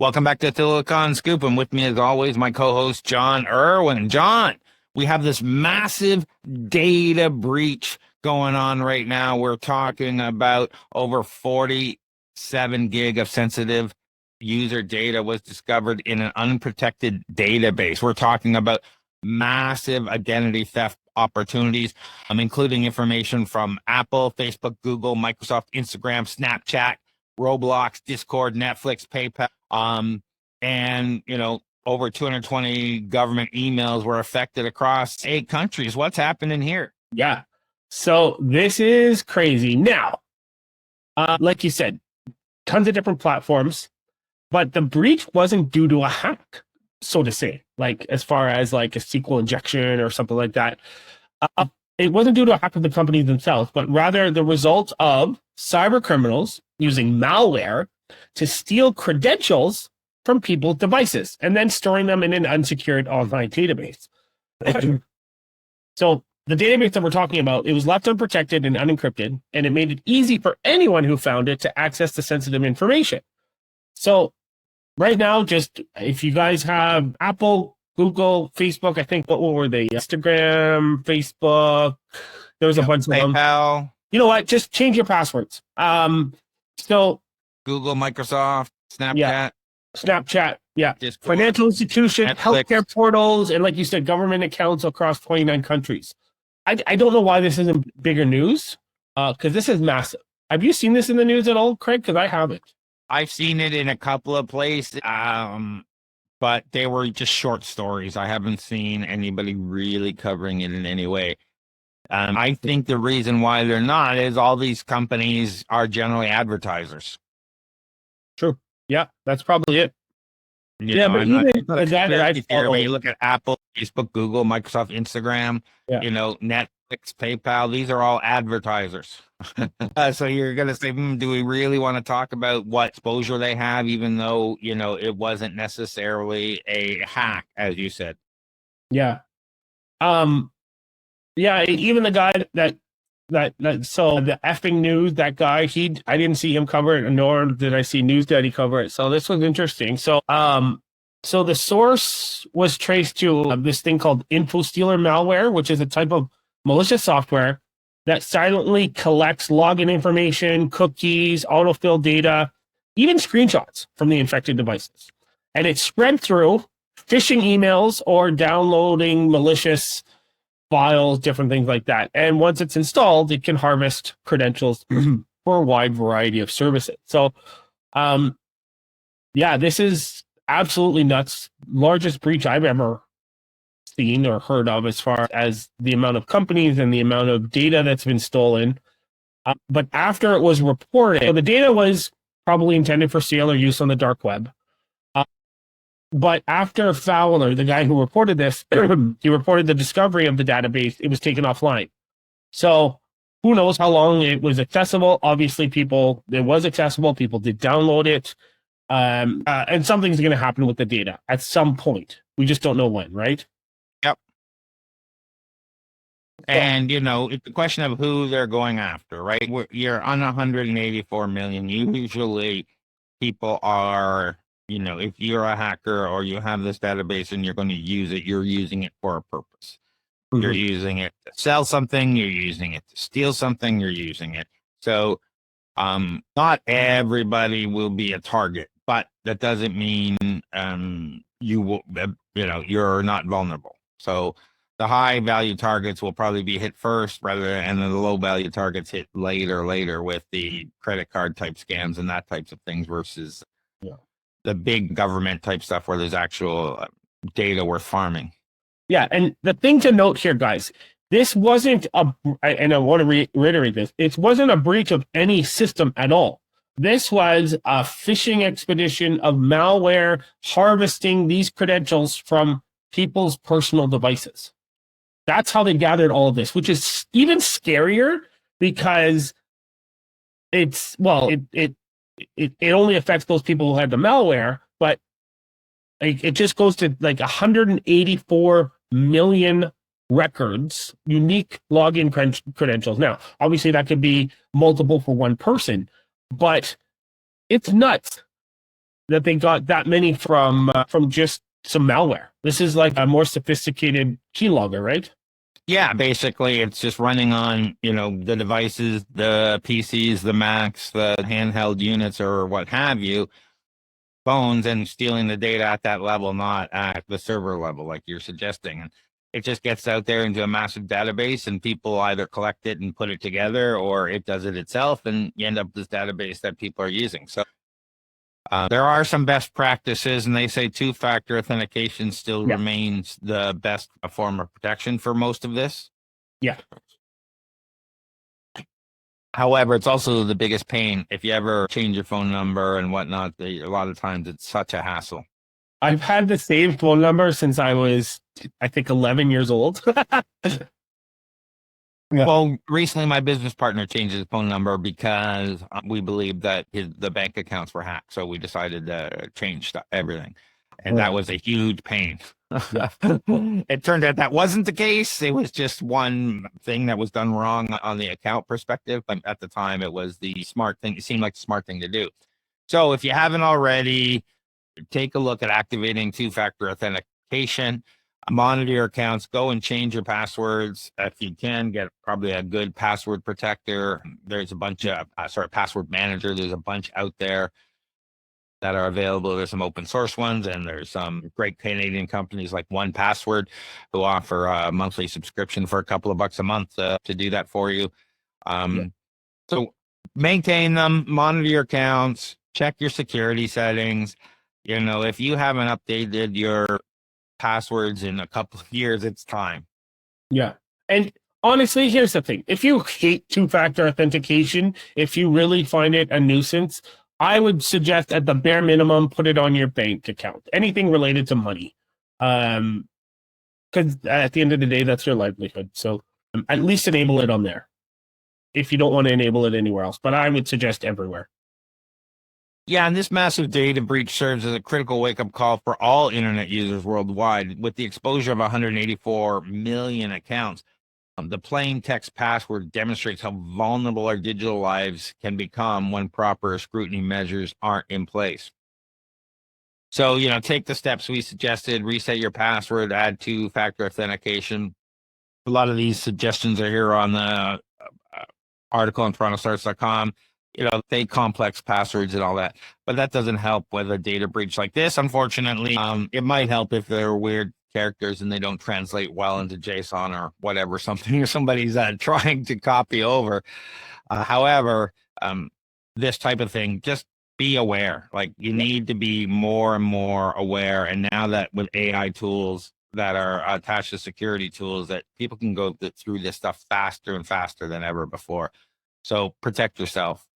Welcome back to Silicon Scoop, and with me, as always, my co-host John Irwin. John, we have this massive data breach going on right now. We're talking about over 47 gig of sensitive user data was discovered in an unprotected database. We're talking about massive identity theft opportunities, including information from Apple, Facebook, Google, Microsoft, Instagram, Snapchat, Roblox, Discord, Netflix, PayPal. And over 220 government emails were affected across 8 countries. What's happening here? Yeah. So this is crazy. Now, like you said, tons of different platforms, but the breach wasn't due to a hack, so to say, like as far as like a SQL injection or something like that. It wasn't due to a hack of the companies themselves, but rather the result of cyber criminals using malware to steal credentials from people's devices and then storing them in an unsecured online database. So the database that we're talking about, it was left unprotected and unencrypted, and it made it easy for anyone who found it to access the sensitive information. So right now, just if you guys have Apple, Google, Facebook, I think, what were they? Instagram, Facebook, there was a bunch of them. PayPal. You know what? Just change your passwords. So Google, Microsoft, Snapchat. Yeah. Snapchat, yeah. Discord, financial institutions, Netflix, healthcare portals, and like you said, government accounts across 29 countries. I don't know why this isn't bigger news, because this is massive. Have you seen this in the news at all, Craig? Because I haven't. I've seen it in a couple of places, but they were just short stories. I haven't seen anybody really covering it in any way. I think the reason why they're not is all these companies are generally advertisers. True. Yeah, that's probably it. But even you look at Apple, Facebook, Google, Microsoft, Instagram, Netflix, PayPal, these are all advertisers. So you're going to say, do we really want to talk about what exposure they have, even though, it wasn't necessarily a hack, as you said? Yeah. Yeah, even the guy that so the effing news, that guy, I didn't see him cover it, nor did I see News Daddy cover it. So this was interesting. So so the source was traced to this thing called InfoStealer malware, which is a type of malicious software that silently collects login information, cookies, autofill data, even screenshots from the infected devices. And it's spread through phishing emails or downloading malicious files, different things like that. And once it's installed, it can harvest credentials for a wide variety of services. So, yeah, this is absolutely nuts. Largest breach I've ever seen or heard of as far as the amount of companies and the amount of data that's been stolen. But after it was reported, so the data was probably intended for sale or use on the dark web. But after Fowler, the guy who reported this, he reported the discovery of the database. It was taken offline. So who knows how long it was accessible? Obviously, it was accessible. People did download it. And something's going to happen with the data at some point. We just don't know when, right? Yep. And, it's a question of who they're going after, right? You're on 184 million. Usually people are... if you're a hacker or you have this database and you're going to use it, you're using it for a purpose. Mm-hmm. You're using it to sell something, you're using it to steal something, you're using it. So not everybody will be a target, but that doesn't mean you will, you're not vulnerable. So the high value targets will probably be hit first and then the low value targets hit later with the credit card type scams and that types of things versus the big government type stuff where there's actual data worth farming. Yeah, and the thing to note here, guys, this wasn't and I want to reiterate this, it wasn't a breach of any system at all. This was a phishing expedition of malware harvesting these credentials from people's personal devices. That's how they gathered all of this, which is even scarier because it only affects those people who had the malware, but it just goes to like 184 million records, unique login credentials. Now, obviously that could be multiple for one person, but it's nuts. that they got that many from just some malware. This is like a more sophisticated keylogger, right? Yeah, basically it's just running on, the devices, the PCs, the Macs, the handheld units or what have you, phones, and stealing the data at that level, not at the server level like you're suggesting. And it just gets out there into a massive database and people either collect it and put it together or it does it itself and you end up with this database that people are using. So there are some best practices, and they say two-factor authentication still Yeah. remains the best form of protection for most of this. Yeah. However, it's also the biggest pain. If you ever change your phone number and whatnot, a lot of times it's such a hassle. I've had the same phone number since I was, I think, 11 years old. Yeah. Well, recently my business partner changed his phone number because we believed that the bank accounts were hacked. So we decided to change everything. And that was a huge pain. It turned out that wasn't the case. It was just one thing that was done wrong on the account perspective. But at the time, it was the smart thing. It seemed like the smart thing to do. So if you haven't already, take a look at activating two-factor authentication. Monitor your accounts, go and change your passwords. If you can, get probably a good password protector. There's a bunch of, password manager. There's a bunch out there that are available. There's some open source ones, and there's some great Canadian companies like 1Password who offer a monthly subscription for a couple of bucks a month to do that for you. So maintain them, monitor your accounts, check your security settings. If you haven't updated your passwords in a couple of years, it's time. Yeah. And honestly, here's the thing. If you hate two-factor authentication, if you really find it a nuisance, I would suggest at the bare minimum, put it on your bank account, anything related to money. Because at the end of the day, that's your livelihood. So at least enable it on there if you don't want to enable it anywhere else. But I would suggest everywhere. Yeah, and this massive data breach serves as a critical wake-up call for all internet users worldwide. With the exposure of 184 million accounts, the plain text password demonstrates how vulnerable our digital lives can become when proper scrutiny measures aren't in place. So, take the steps we suggested, reset your password, add two-factor authentication. A lot of these suggestions are here on the article on TorontoStarts.com. They complex passwords and all that, but that doesn't help with a data breach like this. Unfortunately, it might help if they're weird characters and they don't translate well into JSON or whatever, something somebody's trying to copy over. However, this type of thing, just be aware. Like, you need to be more and more aware. And now that with AI tools that are attached to security tools, that people can go through this stuff faster and faster than ever before. So protect yourself.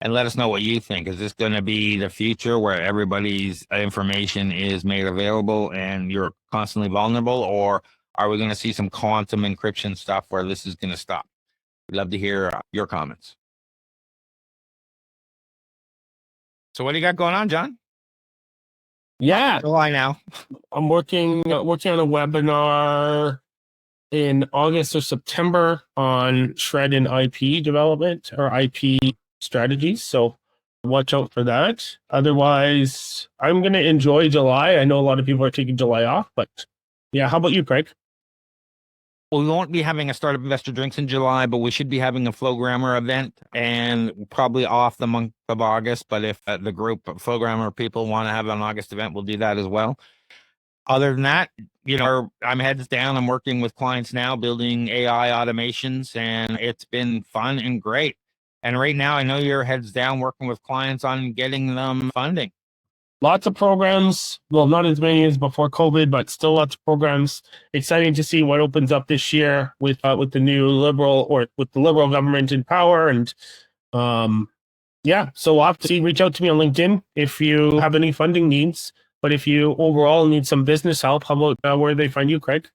And let us know what you think. Is this going to be the future where everybody's information is made available and you're constantly vulnerable? Or are we going to see some quantum encryption stuff where this is going to stop? We'd love to hear your comments. So what do you got going on, John? Yeah. July now. I'm working on a webinar in August or September on shred and IP development or IP strategies. So watch out for that. Otherwise, I'm going to enjoy July. I know a lot of people are taking July off, but yeah. How about you, Craig? Well, we won't be having a Startup Investor Drinks in July, but we should be having a Flowgrammer event and probably off the month of August. But if the group of Flowgrammer people want to have an August event, we'll do that as well. Other than that, I'm heads down. I'm working with clients now, building AI automations, and it's been fun and great. And right now, I know you're heads down working with clients on getting them funding. Lots of programs. Well, not as many as before COVID, but still lots of programs. Exciting to see what opens up this year with the new liberal government in power. And yeah, so we'll have to see. Reach out to me on LinkedIn if you have any funding needs. But if you overall need some business help, how about where they find you, Craig?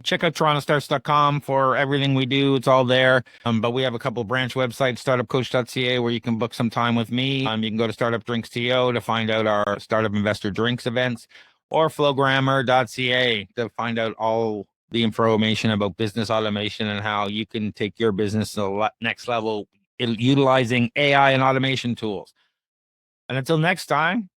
Check out TorontoStarts.com for everything we do. It's all there. But we have a couple of branch websites, startupcoach.ca, where you can book some time with me. You can go to startupdrinks.to to find out our Startup Investor Drinks events, or flowgrammer.ca to find out all the information about business automation and how you can take your business to the next level utilizing AI and automation tools. And until next time,